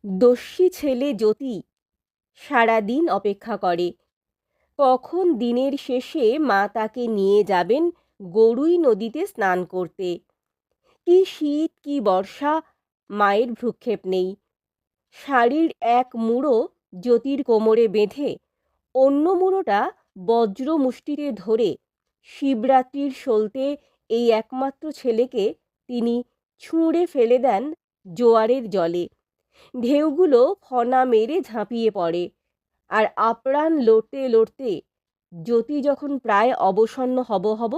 দস্যি ছেলে জ্যোতি সারাদিন অপেক্ষা করে কখন দিনের শেষে মা তাকে নিয়ে যাবেন গরুই নদীতে স্নান করতে। কি শীত কি বর্ষা, মায়ের ভ্রুক্ষেপ নেই। শাড়ির এক মুড়ো জ্যোতির কোমরে বেঁধে অন্য মুড়োটা বজ্র মুষ্টিতে ধরে শিবরাত্রির সলতে এই একমাত্র ছেলেকে তিনি ছুঁড়ে ফেলে দেন জোয়ারের জলে। ঢেউগুলো ফনা মেরে ঝাঁপিয়ে পড়ে, আর আপ্রাণ লড়তে লড়তে জ্যোতি যখন প্রায় অবসন্ন হব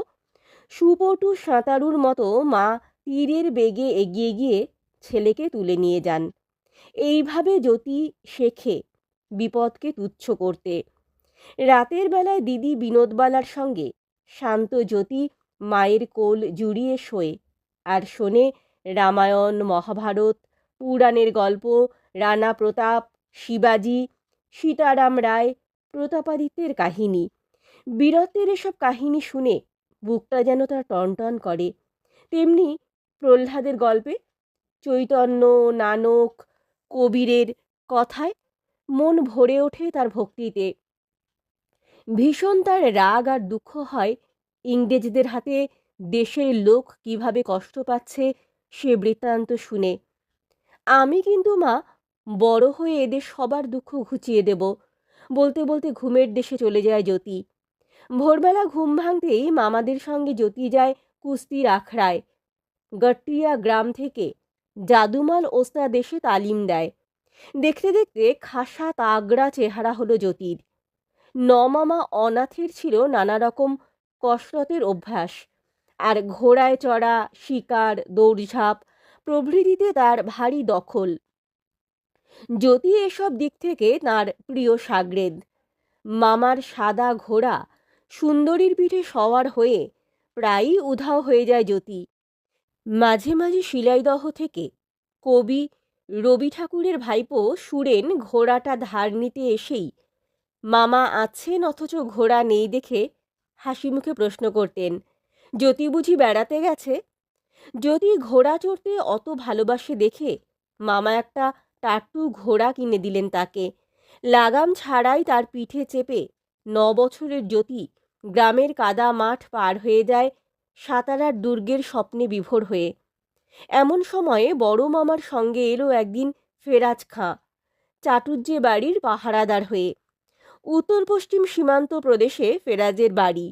সুপটু সাঁতারুর মতো মা তীরের বেগে এগিয়ে গিয়ে ছেলেকে তুলে নিয়ে যান। এইভাবে জ্যোতি শেখে বিপদকে তুচ্ছ করতে। রাতের বেলায় দিদি বিনোদবালার সঙ্গে শান্ত জ্যোতি মায়ের কোল জুড়িয়ে শোয় আর শোনে রামায়ণ, মহাভারত, পুরাণের গল্প, রানা প্রতাপ, শিবাজি, সীতারাম রায়, প্রতাপাদিত্যের কাহিনী। বীরত্বের এসব কাহিনী শুনে বুকটা যেন তার টনটন করে। তেমনি প্রহ্লাদের গল্পে, চৈতন্য, নানক, কবীরের কথায় মন ভরে ওঠে তার ভক্তিতে। ভীষণ তার রাগ আর দুঃখ হয় ইংরেজদের হাতে দেশের লোক কিভাবে কষ্ট পাচ্ছে সে বৃত্তান্ত শুনে। আমি কিন্তু মা বড় হয়ে এদের সবার দুঃখ ঘুচিয়ে দেব, বলতে বলতে ঘুমের দেশে চলে যায় জ্যোতি। ভোরবেলা ঘুম ভাঙতেই মামাদের সঙ্গে জ্যোতি যায় কুস্তির আখড়ায়। গট্টিয়া গ্রাম থেকে জাদুমাল ওস্তাদ এসে তালিম দেয়। দেখতে দেখতে খাসা তাগড়া চেহারা হলো জ্যোতির। নমামা অনাথের ছিল নানা রকম কসরতের অভ্যাস, আর ঘোড়ায় চড়া, শিকার, দৌড়ঝাঁপ প্রভৃতিতে তার ভারী দখল। জ্যোতি এসব দিক থেকে তার প্রিয় সাগরেদ। মামার সাদা ঘোড়া সুন্দরীর পিঠে সওয়ার হয়ে প্রায়ই উধাও হয়ে যায় জ্যোতি। মাঝে মাঝে শিলাইদহ থেকে কবি রবি ঠাকুরের ভাইপো সুরেন ঘোড়াটা ধার নিতে এসেই মামা আছেন অথচ ঘোড়া নেই দেখে হাসি মুখে প্রশ্ন করতেন, জ্যোতি বুঝি বেড়াতে গেছে? জ্যোতি ঘোড়া চড়তে অত ভালোবাসে দেখে মামা একটা টাট্টু ঘোড়া কিনে দিলেন তাকে। লাগাম ছাড়াই তার পিঠে চেপে 9 বছরের জ্যোতি গ্রামের কাদা মাঠ পার হয়ে যায় সাতারার দুর্গের স্বপ্নে বিভোর হয়ে। এমন সময়ে বড় মামার সঙ্গে এলো একদিন ফেরাজ খাঁ, চাটুজ্জে বাড়ির পাহারাদার হয়ে। উত্তর পশ্চিম সীমান্ত প্রদেশে ফেরাজের বাড়ি।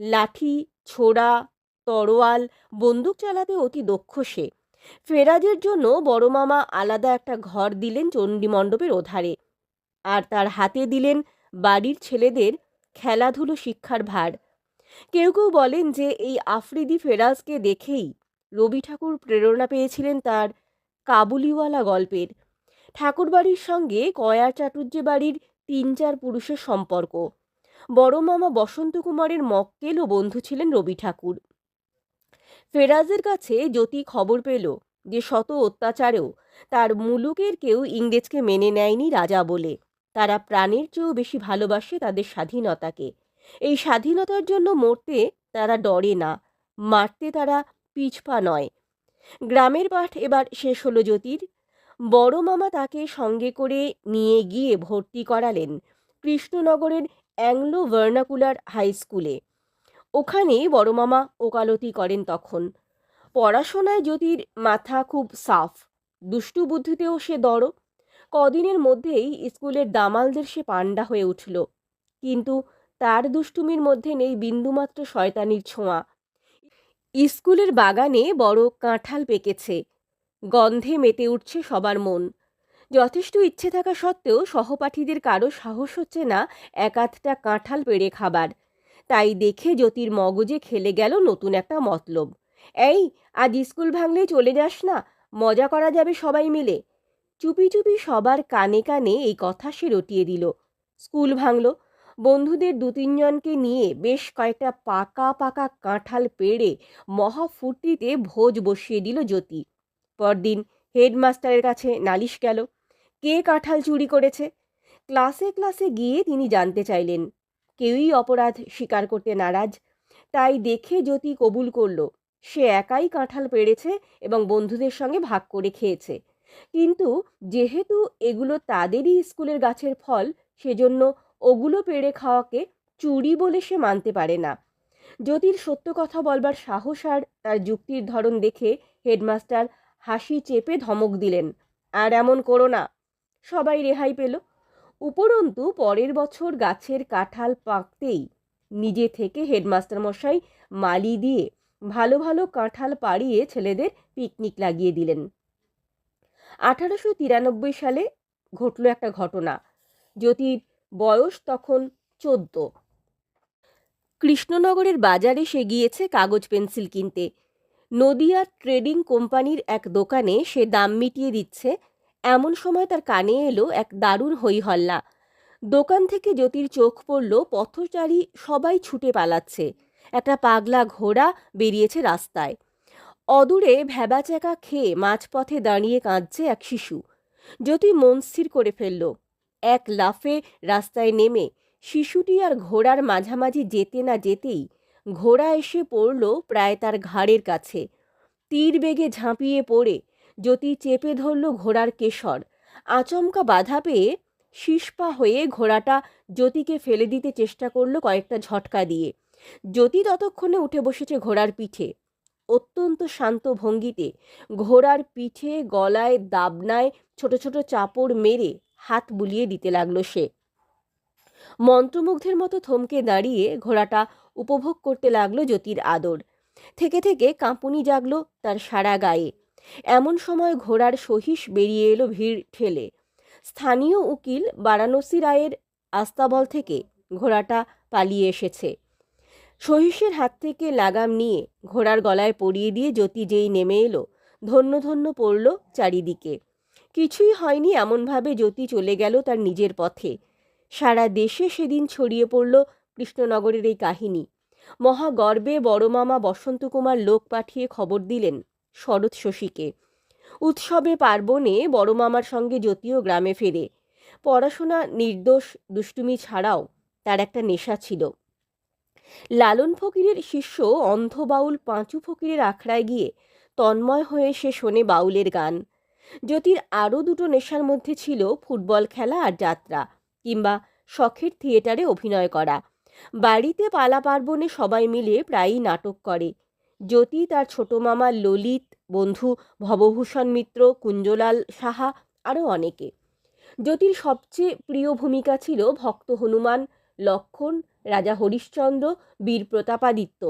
লাঠি, ছোড়া, তরোয়াল, বন্দুক চালাতে অতি দক্ষ সে। ফেরাজের জন্য বড় মামা আলাদা একটা ঘর দিলেন চণ্ডী মণ্ডপের ওধারে, আর তার হাতে দিলেন বাড়ির ছেলেদের খেলাধুলো শিক্ষার ভার। কেউ কেউ বলেন যে এই আফ্রিদি ফেরাজকে দেখেই রবি ঠাকুর প্রেরণা পেয়েছিলেন তার কাবুলিওয়ালা গল্পের। ঠাকুরবাড়ির সঙ্গে কয়ার চাটুর্যে বাড়ির 3-4 পুরুষের সম্পর্ক। বড় মামা বসন্ত কুমারের মক্কেল ও বন্ধু ছিলেন রবি ঠাকুর। ফেরাজের কাছে জ্যোতি খবর পেল যে শত অত্যাচারেও তার মুলুকের কেউ ইংরেজকে মেনে নেয়নি রাজা বলে। তারা প্রাণের চেয়েও বেশি ভালোবাসে তাদের স্বাধীনতাকে। এই স্বাধীনতার জন্য মরতে তারা ডরে না, মারতে তারা পিছপা নয়। গ্রামের পাঠ এবার শেষ হলো জ্যোতির। বড় মামা তাকে সঙ্গে করে নিয়ে গিয়ে ভর্তি করালেন কৃষ্ণনগরের অ্যাংলো ভার্নাকুলার হাই স্কুলে। ওখানেই বড় মামা ওকালতি করেন তখন। পড়াশোনায় জ্যোতির মাথা খুব সাফ, দুষ্টু বুদ্ধিতেও সে দড়। কদিনের মধ্যেই স্কুলের দামালদের সে পাণ্ডা হয়ে উঠল। কিন্তু তার দুষ্টুমির মধ্যে নেই বিন্দুমাত্র শয়তানির ছোঁয়া। স্কুলের বাগানে বড় কাঁঠাল পেকেছে, গন্ধে মেতে উঠছে সবার মন। যথেষ্ট ইচ্ছে থাকা সত্ত্বেও সহপাঠীদের কারো সাহস হচ্ছে না এক-আধটা কাঁঠাল পেড়ে খাবার। তাই দেখে জ্যোতির মগজে খেলে গেল নতুন একটা মতলব। এই, আজ স্কুল ভাঙলেই চলে যাস না, মজা করা যাবে সবাই মিলে। চুপি চুপি সবার কানে কানে এই কথা সে রটিয়ে দিল। স্কুল ভাঙল। বন্ধুদের 2-3 জনকে নিয়ে বেশ কয়েকটা পাকা পাকা কাঁঠাল পেড়ে মহা ফুর্তিতে ভোজ বসিয়ে দিল জ্যোতি। পরদিন হেডমাস্টারের কাছে নালিশ গেল, কে কাঁঠাল চুরি করেছে। ক্লাসে ক্লাসে গিয়ে তিনি জানতে চাইলেন। কেউই অপরাধ স্বীকার করতে নারাজ। তাই দেখে জ্যোতি কবুল করল সে একাই কাঁঠাল পেড়েছে এবং বন্ধুদের সঙ্গে ভাগ করে খেয়েছে। কিন্তু যেহেতু এগুলো তাদেরই স্কুলের গাছের ফল, সেজন্য ওগুলো পেড়ে খাওয়াকে চুরি বলে সে মানতে পারে না। জ্যোতির সত্য কথা বলবার সাহস আর তার যুক্তির ধরন দেখে হেডমাস্টার হাসি চেপে ধমক দিলেন, আর এমন করো না। সবাই রেহাই পেল। উপরন্তু পরের বছর গাছের কাঁঠাল পাকতেই নিজে থেকে হেডমাস্টার মশাই মালি দিয়ে ভালো ভালো কাঁঠাল পাড়িয়ে ছেলেদের পিকনিক লাগিয়ে দিলেন। 1893 সালে ঘটল একটা ঘটনা। জ্যোতির বয়স তখন 14। কৃষ্ণনগরের বাজারে সে গিয়েছে কাগজ পেন্সিল কিনতে। নদিয়া ট্রেডিং কোম্পানির এক দোকানে সে দাম মিটিয়ে দিচ্ছে, এমন সময় তার কানে এলো এক দারুণ হই হল্লা। দোকান থেকে জ্যোতির চোখ পড়ল পথচারী সবাই ছুটে পালাচ্ছে। একটা পাগলা ঘোড়া বেরিয়েছে রাস্তায়। অদূরে ভ্যাবাচ্যাকা খেয়ে মাঝপথে দাঁড়িয়ে কাঁদছে এক শিশু। জ্যোতি মন স্থির করে ফেলল। এক লাফে রাস্তায় নেমে শিশুটি আর ঘোড়ার মাঝামাঝি যেতে না যেতেই ঘোড়া এসে পড়ল প্রায় তার ঘাড়ের কাছে। তীর বেগে ঝাঁপিয়ে পড়ে জ্যোতি চেপে ধরল ঘোড়ার কেশর। আচমকা বাধা পেয়ে শিষ্পা হয়ে ঘোড়াটা জ্যোতিকে ফেলে দিতে চেষ্টা করল কয়েকটা ঝটকা দিয়ে। জ্যোতি ততক্ষণে উঠে বসেছে ঘোড়ার পিঠে। অত্যন্ত শান্ত ভঙ্গিতে ঘোড়ার পিঠে গলায় দাবনায় ছোট ছোট চাপড় মেরে হাত বুলিয়ে দিতে লাগলো সে। মন্ত্রমুগ্ধের মতো থমকে দাঁড়িয়ে ঘোড়াটা উপভোগ করতে লাগলো জ্যোতির আদর। থেকে থেকে কাঁপুনি জাগলো তার সারা গায়ে। এমন সময় ঘোড়ার সহিস বেরিয়ে এলো ভিড় ঠেলে। স্থানীয় উকিল বারাণসী রায়ের আস্তাবল থেকে ঘোড়াটা পালিয়ে এসেছে। সহিসের হাত থেকে লাগাম নিয়ে ঘোড়ার গলায় পরিয়ে দিয়ে জ্যোতি যেই নেমে এলো, ধন্য ধন্য পড়ল চারিদিকে। কিছুই হয়নি এমনভাবে জ্যোতি চলে গেল তার নিজের পথে। সারা দেশে সেদিন ছড়িয়ে পড়ল কৃষ্ণনগরের এই কাহিনী। মহাগর্বে বড় মামা বসন্ত কুমার লোক পাঠিয়ে খবর দিলেন শরৎ শশীকে। উৎসবে পার্বণে বড় মামার সঙ্গে জ্যোতিও গ্রামে ফেরে। পড়াশোনা, নির্দোষ দুষ্টুমি ছাড়াও তার একটা নেশা ছিল। লালন ফকিরের শিষ্য অন্ধ বাউল পাঁচু ফকিরের আখড়ায় গিয়ে তন্ময় হয়ে সে শোনে বাউলের গান। জ্যোতির আরও দুটো নেশার মধ্যে ছিল ফুটবল খেলা আর যাত্রা, কিংবা শখের থিয়েটারে অভিনয় করা। বাড়িতে পালা পার্বণে সবাই মিলে প্রায়ই নাটক করে। জ্যোতি, তার ছোট মামা ললিত, বন্ধু ভবভূষণ মিত্র, কুঞ্জলাল সাহা, আরও অনেকে। জ্যোতির সবচেয়ে প্রিয় ভূমিকা ছিল ভক্ত হনুমান, লক্ষণ, রাজা হরিশ্চন্দ্র, বীর প্রতাপাদিত্য।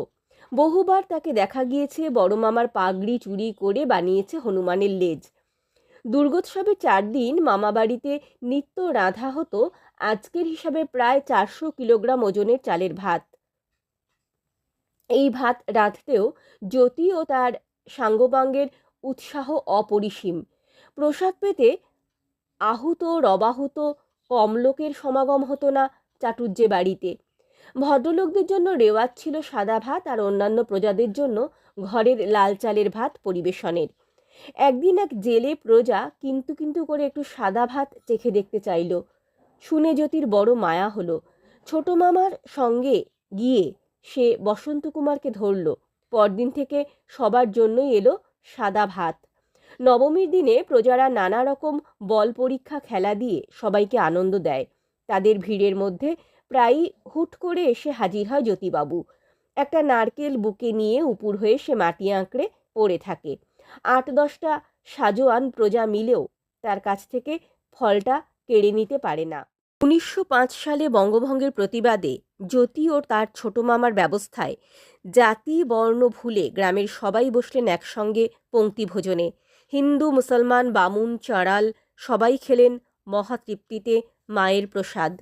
বহুবার তাকে দেখা গিয়েছে বড় মামার পাগড়ি চুরি করে বানিয়েছে হনুমানের লেজ। দুর্গোৎসবে 4 দিন মামাবাড়িতে নিত্য রাঁধা হতো আজকের হিসাবে প্রায় 400 কিলোগ্রাম ওজনের চালের ভাত। এই ভাত রাঁধতেও জ্যোতি ও তার সাঙ্গপাঙ্গের উৎসাহ অপরিসীম। প্রসাদ পেতে আহুত রবাহুত কম লোকের সমাগম হতো না চাটুজ্জে বাড়িতে। ভদ্রলোকদের জন্য রেওয়াজ ছিল সাদা ভাত, আর অন্যান্য প্রজাদের জন্য ঘরের লাল চালের ভাত পরিবেশনের। একদিন এক জেলে প্রজা কিন্তু কিন্তু করে একটু সাদা ভাত চেখে দেখতে চাইল। শুনে জ্যোতির বড় মায়া হলো। ছোট মামার সঙ্গে গিয়ে সে বসন্ত কুমারকে ধরল। পরদিন থেকে সবার জন্যই এলো সাদা ভাত। নবমীর দিনে প্রজারা নানা রকম বল পরীক্ষা খেলা দিয়ে সবাইকে আনন্দ দেয়। তাদের ভিড়ের মধ্যে প্রায়ই হুট করে এসে হাজির হয় জ্যোতিবাবু। একটা নারকেল বুকে নিয়ে উপুর হয়ে সে মাটি আঁকড়ে পড়ে থাকে। 8-10টা সাজোয়ান প্রজা মিলেও তার কাছ থেকে ফলটা কেড়ে নিতে পারে না। 1905 সালে বঙ্গভঙ্গের প্রতিবাদে জ্যোতি ও তার ছোট মামার ব্যবস্থায় জাতি বর্ণ ভুলে গ্রামের সবাই বসলেন একসঙ্গে পংক্তি ভোজনে। হিন্দু, মুসলমান, বামুন, চাঁড়াল সবাই খেলেন মহাতৃপ্তিতে মায়ের প্রসাদ।